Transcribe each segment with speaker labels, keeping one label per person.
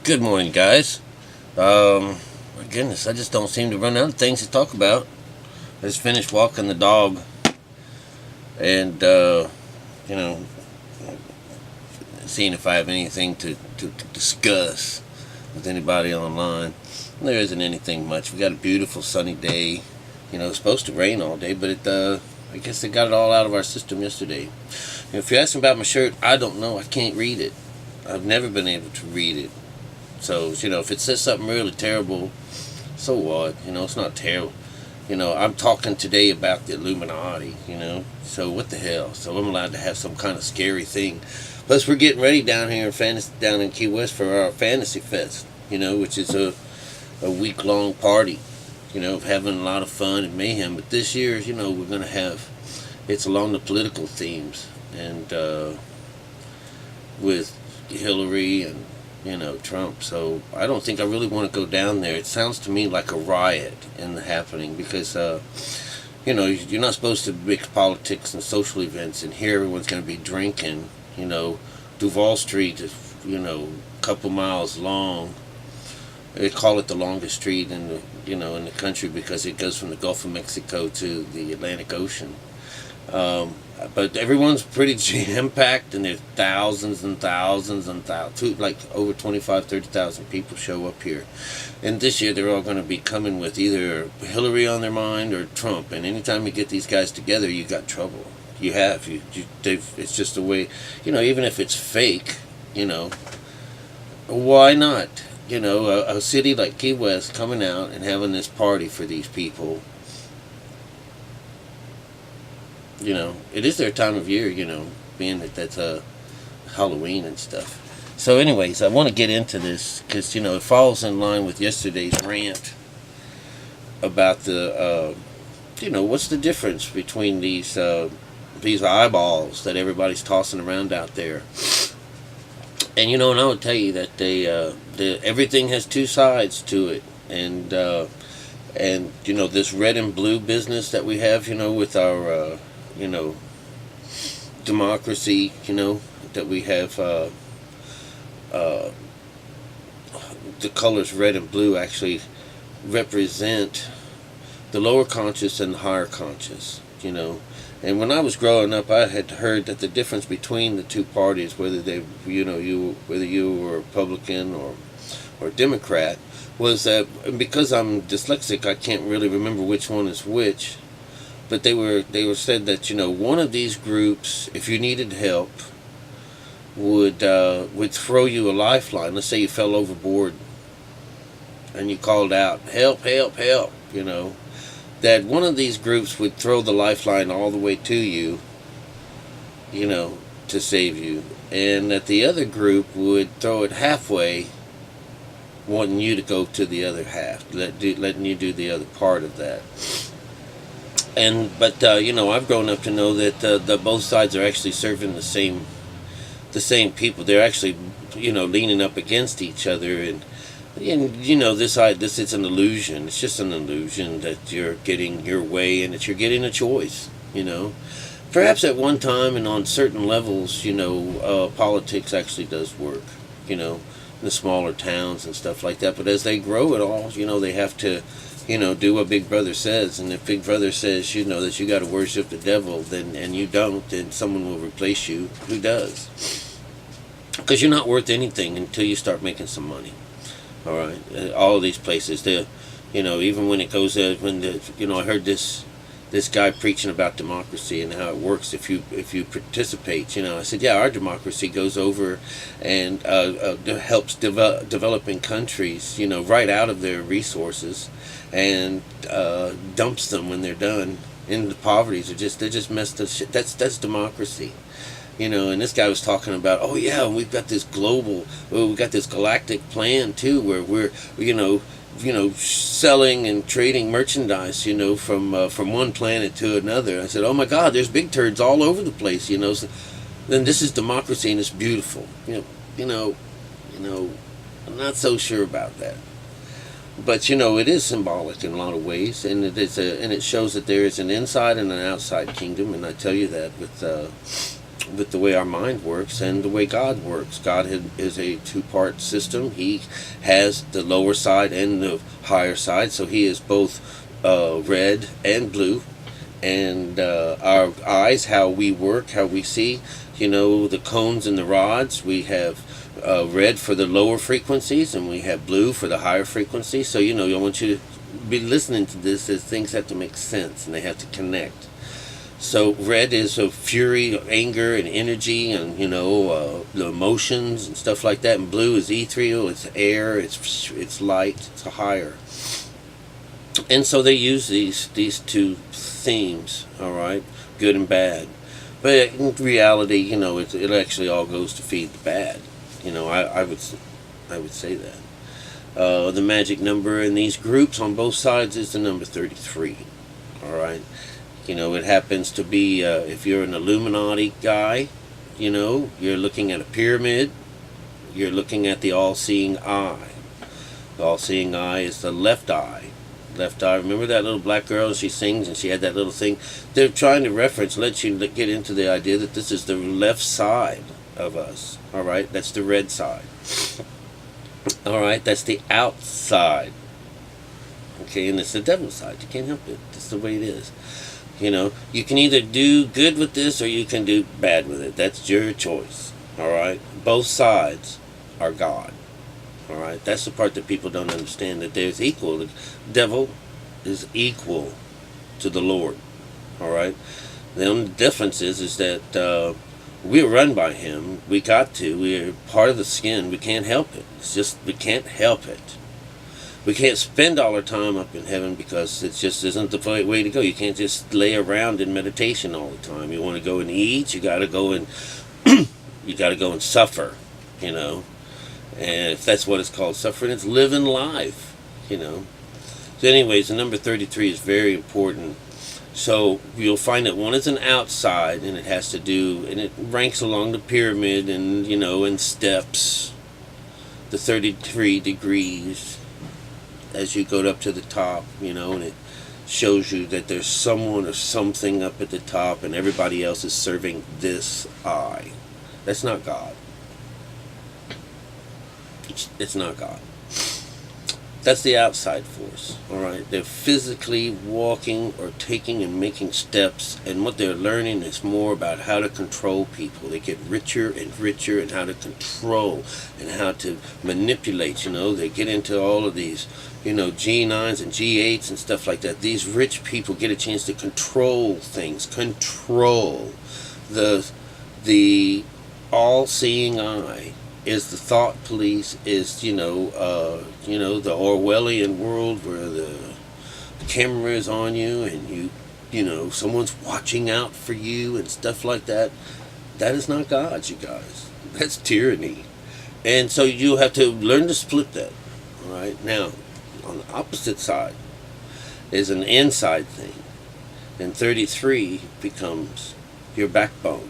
Speaker 1: Good morning, guys. My goodness, I just don't seem to run out of things to talk about. I just finished walking the dog, and you know, seeing if I have anything to discuss with anybody online. There isn't anything much. We got a beautiful sunny day. It's supposed to rain all day, but I guess they got it all out of our system yesterday. If you ask me about my shirt, I don't know. I can't read it. I've never been able to read it. So, if it says something really terrible, so what? It's not terrible. I'm talking today about the Illuminati, so what the hell? So I'm allowed to have some kind of scary thing. Plus, we're getting ready down here down in Key West for our Fantasy Fest, which is a week-long party, of having a lot of fun and mayhem. But this year, we're going to have, it's along the political themes, and with Hillary and Trump. So I don't think I really want to go down there. It sounds to me like a riot in the happening because, you're not supposed to mix politics and social events, and here everyone's going to be drinking. Duval Street is, a couple miles long. They call it the longest street in the country because it goes from the Gulf of Mexico to the Atlantic Ocean. But everyone's pretty jam-packed, and there's thousands and thousands and thousands, like over 25, 30,000 people show up here. And this year they're all going to be coming with either Hillary on their mind or Trump. And anytime you get these guys together, you got trouble. It's just the way, even if it's fake, why not? A city like Key West coming out and having this party for these people. It is their time of year, being that that's Halloween and stuff. So anyways, I want to get into this because, it falls in line with yesterday's rant about the, what's the difference between these eyeballs that everybody's tossing around out there. And, and I would tell you that everything has two sides to it. And this red and blue business that we have, with our... democracy, that we have, the colors red and blue actually represent the lower conscious and the higher conscious, And when I was growing up, I had heard that the difference between the two parties, whether whether you were Republican or Democrat, was that because I'm dyslexic, I can't really remember which one is which. But they were said that one of these groups, if you needed help, would throw you a lifeline. Let's say you fell overboard, and you called out, "Help! Help! Help!" That one of these groups would throw the lifeline all the way to you, to save you, and that the other group would throw it halfway, wanting you to go to the other half, letting you do the other part of that. But I've grown up to know that the both sides are actually serving the same people. They're actually, leaning up against each other, and this is an illusion. It's just an illusion that you're getting your way and that you're getting a choice. Perhaps at one time and on certain levels, politics actually does work. In the smaller towns and stuff like that. But as they grow it all, they have to. Do what Big Brother says, and if Big Brother says, that you got to worship the devil, and you don't, then someone will replace you who does. Because you're not worth anything until you start making some money. All right, all of these places, even when it goes, I heard this guy preaching about democracy and how it works if you participate. I said, yeah, our democracy goes over and helps developing countries, right out of their resources, and dumps them when they're done into poverty. They're just messed up shit. That's democracy. And this guy was talking about, oh yeah, we've got this we got this galactic plan too, where we're, selling and trading merchandise, from one planet to another. I said, oh my God, there's big turds all over the place, So, then this is democracy and it's beautiful. I'm not so sure about that. But it is symbolic in a lot of ways, and it shows that there is an inside and an outside kingdom, and I tell you that with the way our mind works and the way God works. God is a two-part system. He has the lower side and the higher side, so he is both red and blue. And our eyes, how we work, how we see, the cones and the rods, we have red for the lower frequencies and we have blue for the higher frequencies. So, I want you to be listening to this as things have to make sense and they have to connect. So red is of fury, anger, and energy, and the emotions and stuff like that. And blue is ethereal, it's air, it's light, it's a higher. And so they use these two themes, all right, good and bad. But in reality, it actually all goes to feed the bad. I would say that. The magic number in these groups on both sides is the number 33. All right. It happens to be, if you're an Illuminati guy, you're looking at a pyramid, you're looking at the all-seeing eye. The all-seeing eye is the left eye. Left eye, remember that little black girl, she sings and she had that little thing? They're trying to let you get into the idea that this is the left side of us, all right? That's the red side. All right, that's the outside. Okay, and it's the devil's side. You can't help it. That's the way it is. You can either do good with this or you can do bad with it. That's your choice. All right? Both sides are God. All right? That's the part that people don't understand, that there's equal. The devil is equal to the Lord. All right? The only difference is that we're run by him. We got to. We're part of the skin. We can't help it. It's just, we can't help it. We can't spend all our time up in heaven because it just isn't the way to go. You can't just lay around in meditation all the time. You want to go and eat, you got to go and suffer, And if that's what it's called, suffering, it's living life, So anyways, the number 33 is very important. So you'll find that one is an outside, and it has to do, and it ranks along the pyramid, and in steps, the 33 degrees. As you go up to the top, and it shows you that there's someone or something up at the top and everybody else is serving this eye. That's not God. It's not God. That's the outside force, all right? They're physically walking or taking and making steps, and what they're learning is more about how to control people. They get richer and richer and how to control and how to manipulate, They get into all of these, G9s and G8s and stuff like that. These rich people get a chance to control things, control the all-seeing eye. Is the thought police, is the Orwellian world where the camera is on you and someone's watching out for you and stuff like that. That is not God, you guys. That's tyranny. And so you have to learn to split that. All right. Now, on the opposite side is an inside thing, and 33 becomes your backbone.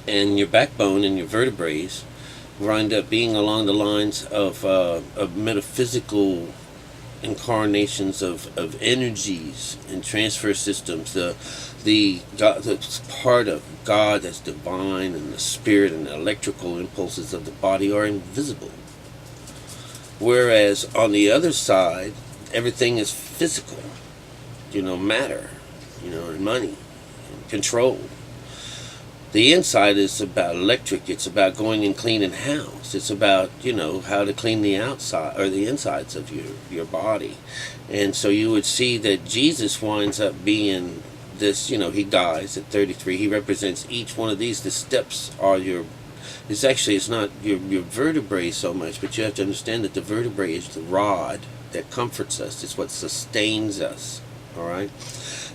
Speaker 1: And your backbone and your vertebrae wind up being along the lines of metaphysical incarnations of energies and transfer systems. The part of God that's divine, and the spirit and the electrical impulses of the body are invisible. Whereas on the other side, everything is physical, matter, and money, and control. The inside is about electric. It's about going and cleaning house. It's about, how to clean the outside or the insides of your body. And so you would see that Jesus winds up being this, he dies at 33. He represents each one of these. The steps are it's not your vertebrae so much, but you have to understand that the vertebrae is the rod that comforts us. It's what sustains us. All right?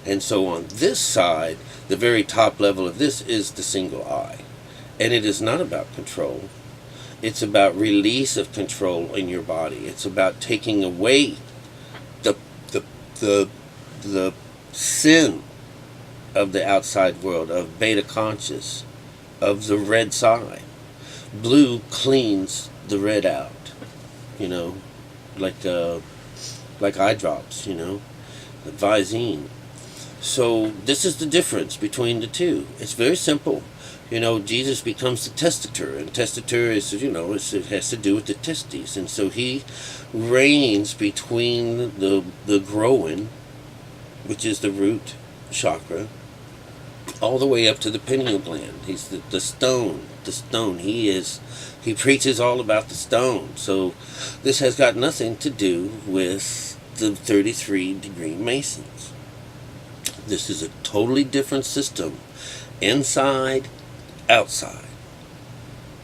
Speaker 1: And so on this side, the very top level of this is the single eye. And it is not about control. It's about release of control in your body. It's about taking away the sin of the outside world, of beta conscious, of the red side. Blue cleans the red out, like eye drops, Visine. So this is the difference between the two. It's very simple. Jesus becomes the testator, and testator is, it has to do with the testes, and so he reigns between the growing, which is the root chakra, all the way up to the pineal gland. He's the stone. The stone. He preaches all about the stone. So this has got nothing to do with the 33-degree Masons. This is a totally different system. Inside, outside.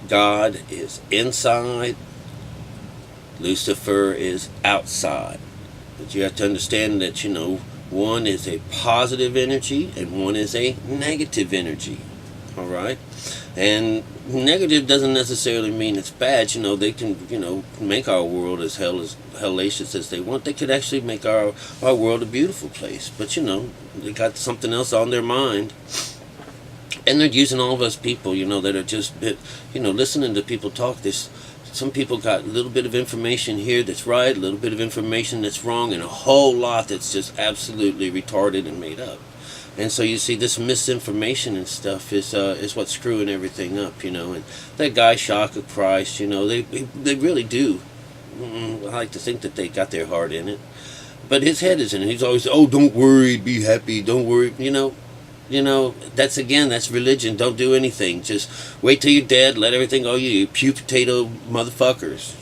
Speaker 1: God is inside. Lucifer is outside. But you have to understand that, one is a positive energy and one is a negative energy. All right? And negative doesn't necessarily mean it's bad. They can, make our world as hellacious as they want. They could actually make our world a beautiful place. But, they got something else on their mind. And they're using all of us people, that are just, listening to people talk. Some people got a little bit of information here that's right, a little bit of information that's wrong, and a whole lot that's just absolutely retarded and made up. And so you see, this misinformation and stuff is what's screwing everything up, And that guy, Shock of Christ, they really do. I like to think that they got their heart in it. But his head is in it. He's always, don't worry, be happy, don't worry, that's religion. Don't do anything. Just wait till you're dead. Let everything go. You pew potato motherfuckers.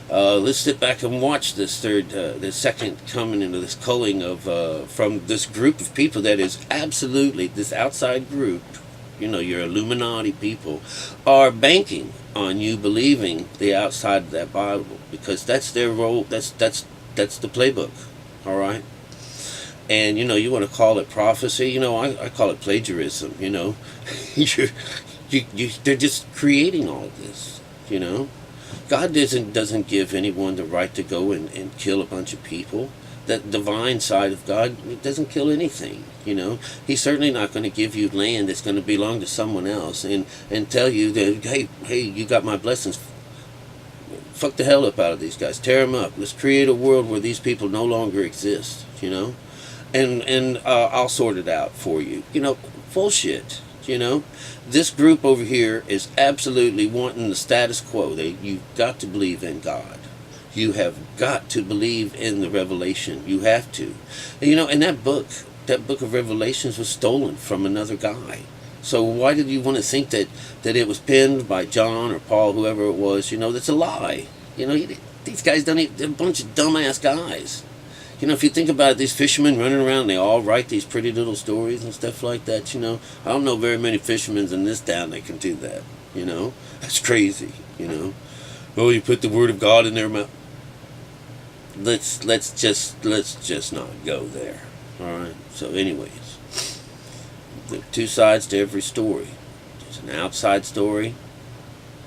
Speaker 1: Let's sit back and watch this the second coming into this culling of from this group of people that is absolutely this outside group. Your Illuminati people are banking on you believing the outside of that Bible, because that's their role. That's the playbook. All right. And, you want to call it prophecy, I call it plagiarism, they're just creating all of this, God doesn't give anyone the right to go and kill a bunch of people. That divine side of God doesn't kill anything, He's certainly not going to give you land that's going to belong to someone else and tell you that, hey, you got my blessings. Fuck the hell up out of these guys. Tear them up. Let's create a world where these people no longer exist, And I'll sort it out for you. Bullshit. This group over here is absolutely wanting the status quo. You've got to believe in God. You have got to believe in the revelation. You have to. And that book of Revelations was stolen from another guy. So why did you want to think that it was penned by John or Paul, whoever it was? That's a lie. These guys they're a bunch of dumbass guys. If you think about it, these fishermen running around, they all write these pretty little stories and stuff like that, I don't know very many fishermen in this town that can do that, That's crazy, Oh, you put the word of God in their mouth. Let's just not go there, all right? So anyways, there are two sides to every story. There's an outside story,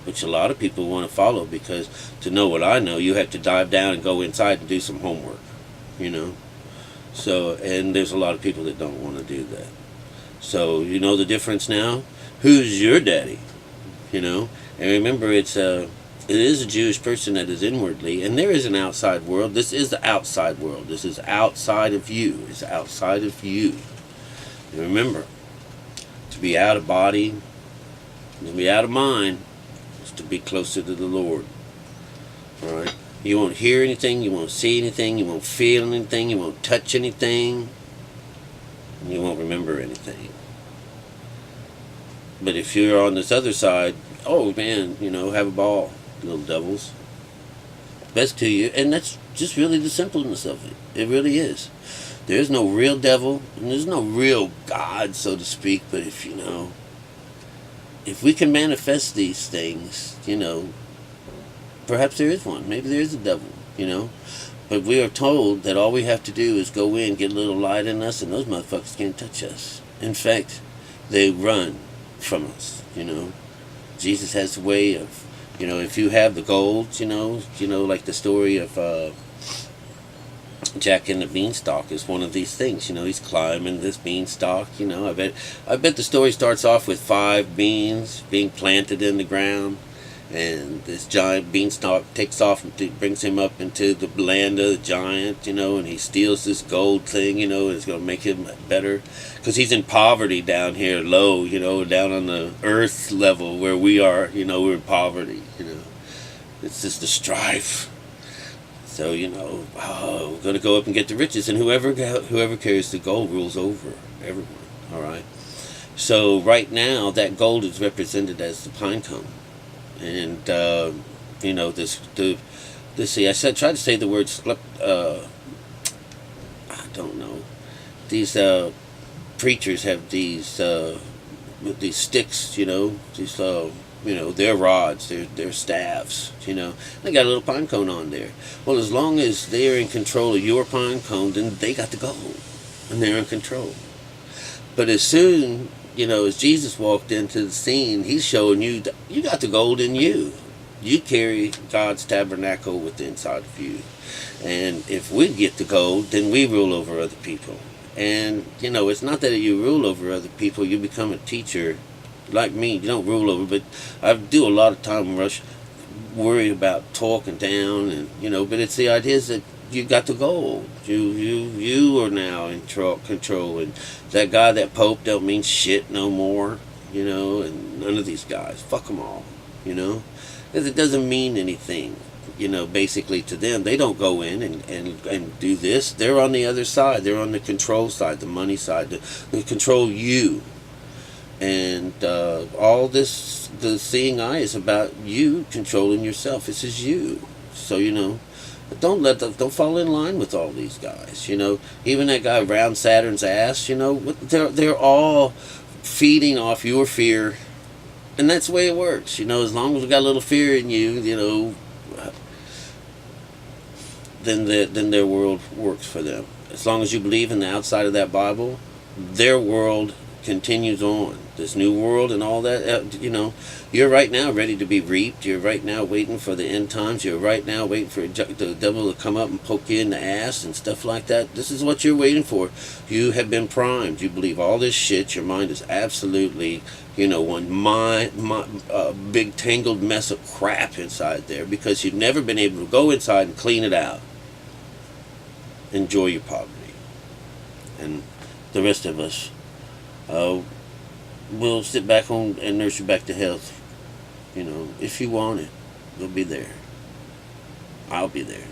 Speaker 1: which a lot of people want to follow, because to know what I know, you have to dive down and go inside and do some homework. So, and there's a lot of people that don't want to do that. So, the difference now? Who's your daddy? And remember, it is a Jewish person that is inwardly, and there is an outside world. This is the outside world. This is outside of you. It's outside of you. And remember, to be out of body, to be out of mind, is to be closer to the Lord. All right? You won't hear anything, you won't see anything, you won't feel anything, you won't touch anything, and you won't remember anything. But if you're on this other side, oh man, have a ball, little devils. Best to you, and that's just really the simpleness of it. It really is. There's no real devil, and there's no real God, so to speak, but if we can manifest these things, perhaps there is one. Maybe there is a devil, But we are told that all we have to do is go in, get a little light in us, and those motherfuckers can't touch us. In fact, they run from us, Jesus has a way of, if you have the gold, like the story of Jack and the Beanstalk is one of these things. He's climbing this beanstalk. I bet the story starts off with 5 beans being planted in the ground. And this giant beanstalk takes off and brings him up into the land of the giant, and he steals this gold thing, and it's going to make him better. Because he's in poverty down here, low, down on the earth level where we are, we're in poverty. It's just the strife. So, we're going to go up and get the riches, and whoever carries the gold rules over everyone, all right? So right now, that gold is represented as the pine cone. And see, tried to say the word I don't know. These preachers have these sticks, these their rods, their staffs, they got a little pine cone on there. Well, as long as they're in control of your pine cone, then they got the gold, and they're in control. But as soon as Jesus walked into the scene, he's showing you that you got the gold in you. You carry God's tabernacle within inside of you. And if we get the gold, then we rule over other people. And, it's not that you rule over other people. You become a teacher. Like me, you don't rule over, but I do a lot of time worry about talking down, and, but it's the idea is that you got the gold. You are now in control, and that guy, that Pope, don't mean shit no more, and none of these guys, fuck them all, because it doesn't mean anything, basically to them. They don't go in and do this. They're on the other side. They're on the control side, the money side, they control you. And all this, the seeing eye is about you controlling yourself. This is you. So, but don't fall in line with all these guys, Even that guy around Saturn's ass, they're all feeding off your fear. And that's the way it works, as long as we got a little fear in you, then their world works for them. As long as you believe in the outside of that Bible, their world continues on. This new world and all that, you're right now ready to be reaped. You're right now waiting for the end times. You're right now waiting for the devil to come up and poke you in the ass and stuff like that. This is what you're waiting for. You have been primed. You believe all this shit. Your mind is absolutely, one big tangled mess of crap inside there, because you've never been able to go inside and clean it out. Enjoy your poverty. And the rest of us, we'll sit back home and nurse you back to health. If you want it, we'll be there. I'll be there.